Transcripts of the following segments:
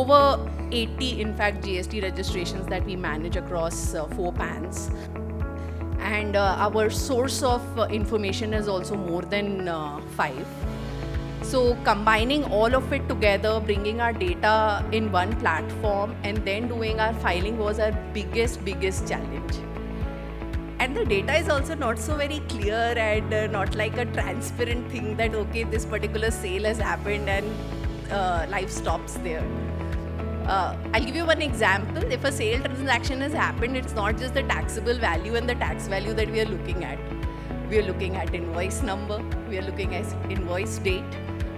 over 80, in fact, GST registrations that we manage across 4 PANs. And our source of information is also more than 5. So combining all of it together, bringing our data in one platform and then doing our filing was our biggest challenge. And the data is also not so very clear and not like a transparent thing that, okay, this particular sale has happened and life stops there. I'll give you one example. If a sale transaction has happened, it's not just the taxable value and the tax value that we are looking at. We are looking at invoice number, we are looking at invoice date,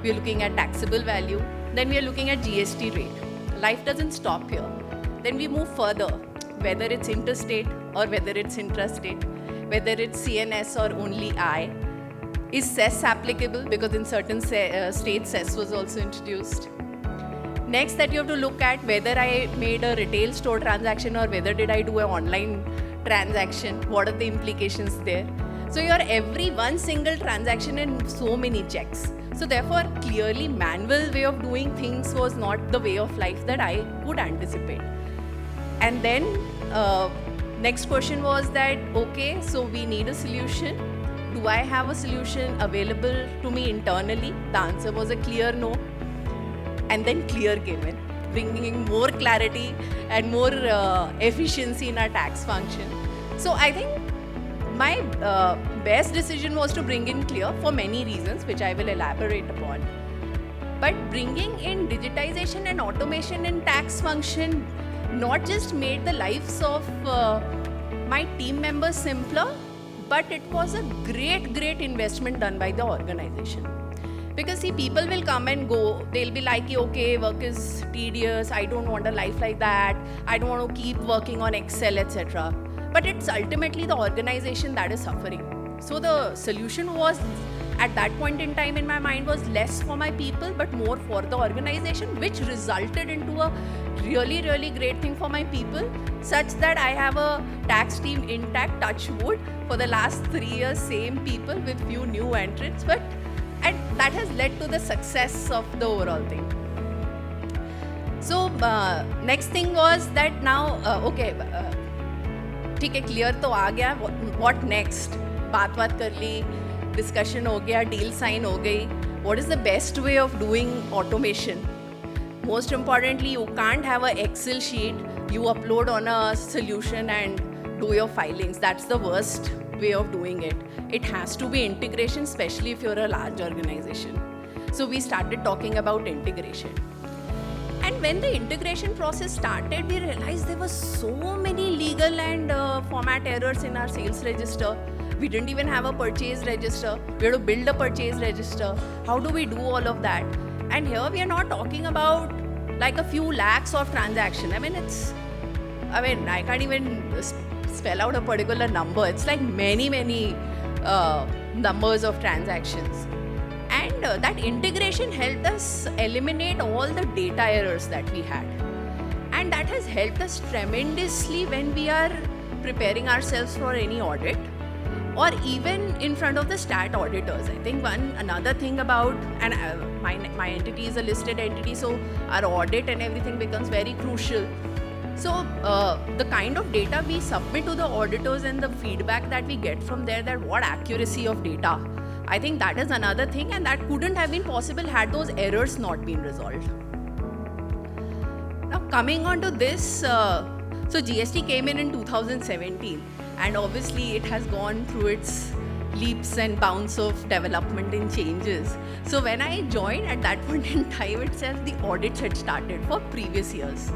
we are looking at taxable value, then we are looking at GST rate. Life doesn't stop here. Then we move further, whether it's interstate or whether it's intrastate, whether it's CNS or only I. Is cess applicable? Because in certain states, cess was also introduced. Next, that you have to look at whether I made a retail store transaction or whether did I do an online transaction. What are the implications there? So your every one single transaction and so many checks. So therefore, clearly manual way of doing things was not the way of life that I would anticipate. And then next question was that, okay, so we need a solution. Do I have a solution available to me internally? The answer was a clear no. And then clear came in, bringing more clarity and more efficiency in our tax function. So I think my best decision was to bring in clear for many reasons, which I will elaborate upon. But bringing in digitization and automation in tax function not just made the lives of my team members simpler, but it was a great investment done by the organization. Because see, people will come and go. They'll be like, okay, work is tedious. I don't want a life like that. I don't want to keep working on Excel, etc. But it's ultimately the organization that is suffering. So the solution was, at that point in time in my mind, was less for my people, but more for the organization, which resulted into a really great thing for my people, such that I have a tax team intact, touch wood, for the last 3 years, same people with few new entrants. And that has led to the success of the overall thing. So next thing was that now, okay, ठीक है, clear तो आ गया. What next? बात कर ली, discussion हो गया, deal sign हो गई. What is the best way of doing automation? Most importantly, you can't have an Excel sheet. You upload on a solution and do your filings. That's the worst way of doing it. It has to be integration, especially if you're a large organization. So we started talking about integration. And when the integration process started, we realized there were so many legal and format errors in our sales register. We didn't even have a purchase register. We had to build a purchase register. How do we do all of that? And here we are not talking about like a few lakhs of transaction. I can't even spell out a particular number. It's like many numbers of transactions. And that integration helped us eliminate all the data errors that we had. And that has helped us tremendously when we are preparing ourselves for any audit, or even in front of the stat auditors. I think another thing about, and my entity is a listed entity, so our audit and everything becomes very crucial. So the kind of data we submit to the auditors and the feedback that we get from there, that what accuracy of data, I think that is another thing, and that couldn't have been possible had those errors not been resolved. Now coming on to this, so GST came in 2017, and obviously it has gone through its leaps and bounds of development and changes. So when I joined, at that point in time itself, the audits had started for previous years.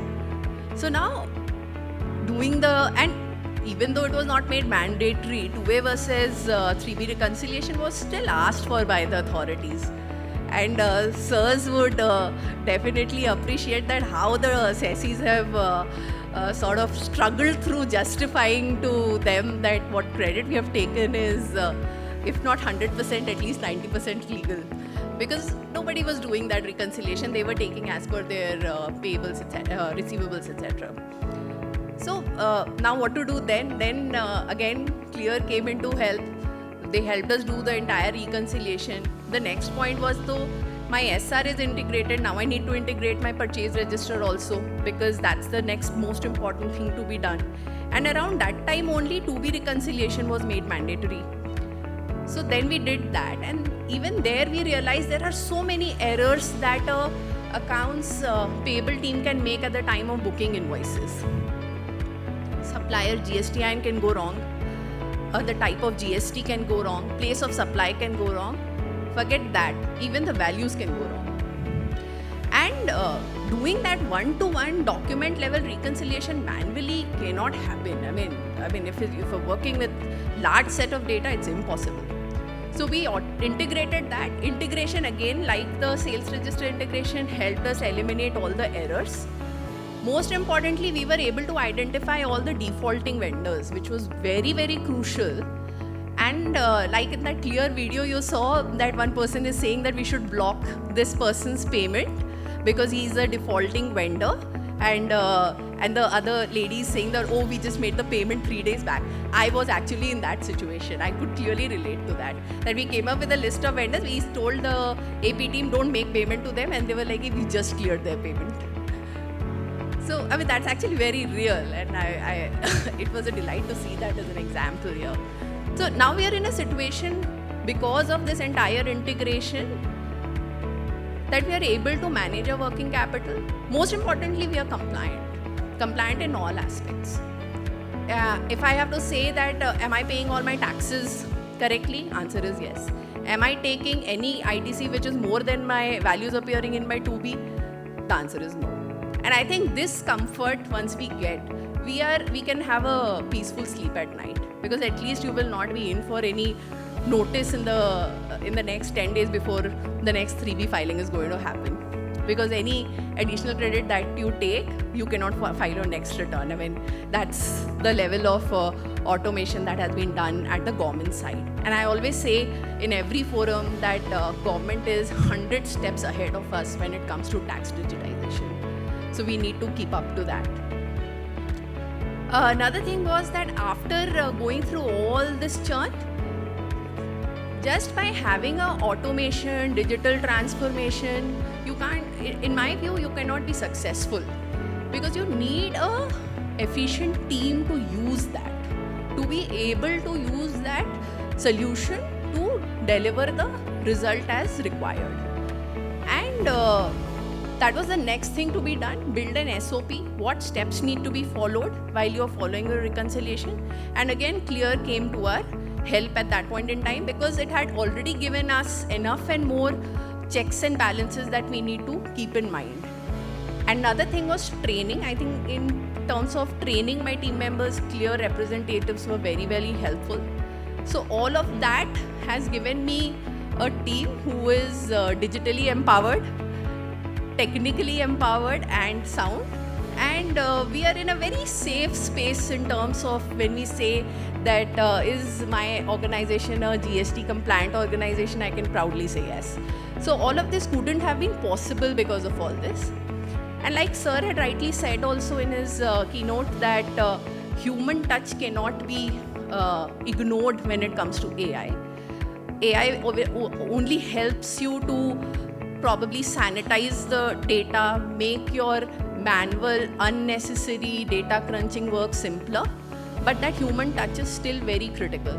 So now doing and even though it was not made mandatory, 2A versus 3B reconciliation was still asked for by the authorities. And sirs would definitely appreciate that how the assessees have sort of struggled through justifying to them that what credit we have taken is, if not 100%, at least 90% legal. Because nobody was doing that reconciliation. They were taking as per their payables, receivables, etc. So now what to do then? Then again, Clear came in to help. They helped us do the entire reconciliation. The next point was, though, My SR is integrated. Now I need to integrate my purchase register also, because that's the next most important thing to be done. And around that time only 2B reconciliation was made mandatory. So then we did that, and even there we realized there are so many errors that accounts payable team can make at the time of booking invoices. Supplier GSTIN can go wrong, the type of GST can go wrong, place of supply can go wrong. Forget that, even the values can go wrong. And doing that one-to-one document level reconciliation manually cannot happen. I mean, if you're working with large set of data, it's impossible. So we integrated that. Integration again, like the sales register integration, helped us eliminate all the errors. Most importantly, we were able to identify all the defaulting vendors, which was very, very crucial. And like in that clear video you saw, that one person is saying that we should block this person's payment because he's a defaulting vendor, and the other lady is saying that, oh, we just made the payment 3 days back. I was actually in that situation. I could clearly relate to that. That we came up with a list of vendors. We told the AP team, don't make payment to them, and they were like, we just cleared their payment. So I mean, that's actually very real, and I it was a delight to see that as an example here. So now we are in a situation, because of this entire integration, that we are able to manage our working capital. Most importantly, we are compliant in all aspects. If I have to say that, am I paying all my taxes correctly? Answer is yes. Am I taking any ITC which is more than my values appearing in my 2B? The answer is no. And I think this comfort, once we get, we can have a peaceful sleep at night, because at least you will not be in for any notice in the next 10 days before the next 3B filing is going to happen. Because any additional credit that you take, you cannot file your next return. I mean, that's the level of automation that has been done at the government side. And I always say in every forum that government is 100 steps ahead of us when it comes to tax digitization. So we need to keep up to that. Another thing was that after going through all this churn, just by having a automation, digital transformation, you can't, in my view, you cannot be successful, because you need a efficient team to use that, to be able to use that solution to deliver the result as required. And that was the next thing to be done, build an SOP, what steps need to be followed while you are following your reconciliation. And again, Clear came to our help at that point in time, because it had already given us enough and more checks and balances that we need to keep in mind. Another thing was training. I think in terms of training my team members, Clear representatives were very, very helpful. So all of that has given me a team who is digitally empowered, technically empowered and sound. And we are in a very safe space in terms of when we say that is my organization a GST compliant organization, I can proudly say yes. So all of this couldn't have been possible because of all this. And like Sir had rightly said also in his keynote, that human touch cannot be ignored when it comes to AI. AI only helps you to probably sanitize the data, make your manual, unnecessary data crunching work simpler, but that human touch is still very critical.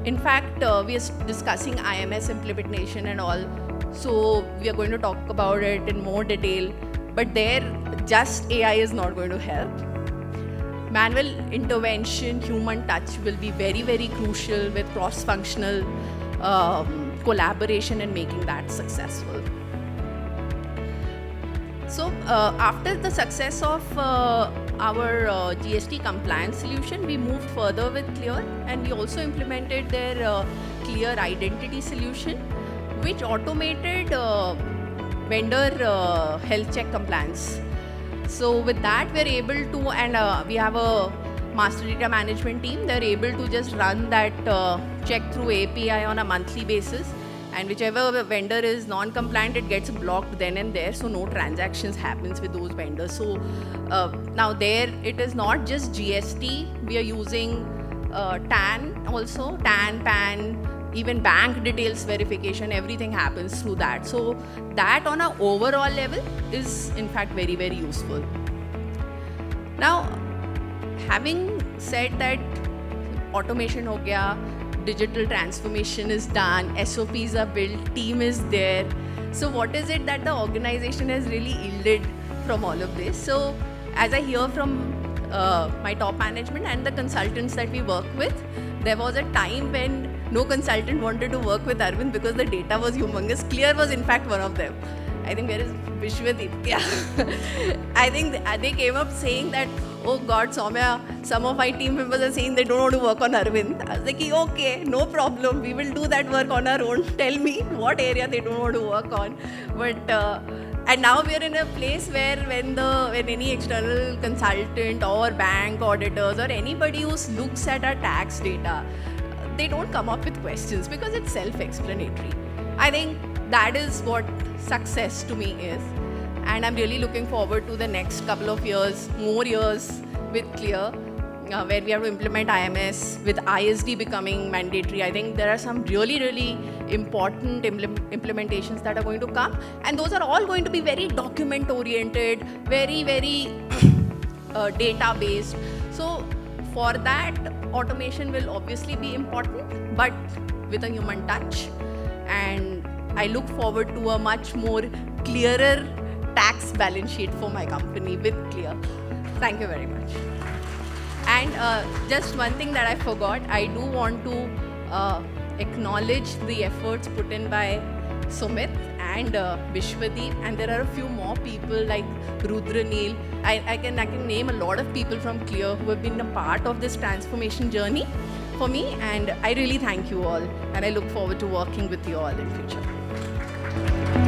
In fact, we are discussing IMS implementation and all, so we are going to talk about it in more detail, but there just AI is not going to help. Manual intervention, human touch will be very, very crucial with cross-functional collaboration and making that successful. So after the success of our GST compliance solution, we moved further with Clear, and we also implemented their Clear identity solution, which automated vendor health check compliance. So with that, we're able to, and we have a master data management team, they're able to just run that check through API on a monthly basis. And whichever vendor is non-compliant, it gets blocked then and there, so no transactions happens with those vendors. So now there, it is not just GST, we are using TAN also, TAN, PAN, even bank details verification, everything happens through that. So that on an overall level is in fact very, very useful. Now, having said that automation ho gaya, digital transformation is done, SOPs are built, team is there. So what is it that the organization has really yielded from all of this? So as I hear from my top management and the consultants that we work with, there was a time when no consultant wanted to work with Arvind because the data was humongous. Clear was in fact one of them. I think where is Vishwadeep? Yeah. I think they came up saying that, oh God, Soumya, some of my team members are saying they don't want to work on Arvind. I was like, okay, no problem. We will do that work on our own. Tell me what area they don't want to work on. But and now we are in a place where when any external consultant or bank auditors or anybody who looks at our tax data, they don't come up with questions because it's self-explanatory. I think that is what success to me is. And I'm really looking forward to the next couple of years, more years with Clear, where we have to implement IMS with ISD becoming mandatory. I think there are some really, really important implementations that are going to come. And those are all going to be very document oriented, very, very data based. So for that, automation will obviously be important, but with a human touch. And I look forward to a much more clearer tax balance sheet for my company with Clear. Thank you very much. And just one thing that I forgot, I do want to acknowledge the efforts put in by Sumit and Vishwadeep, and there are a few more people like Rudranil. I can name a lot of people from Clear who have been a part of this transformation journey for me, and I really thank you all, and I look forward to working with you all in future.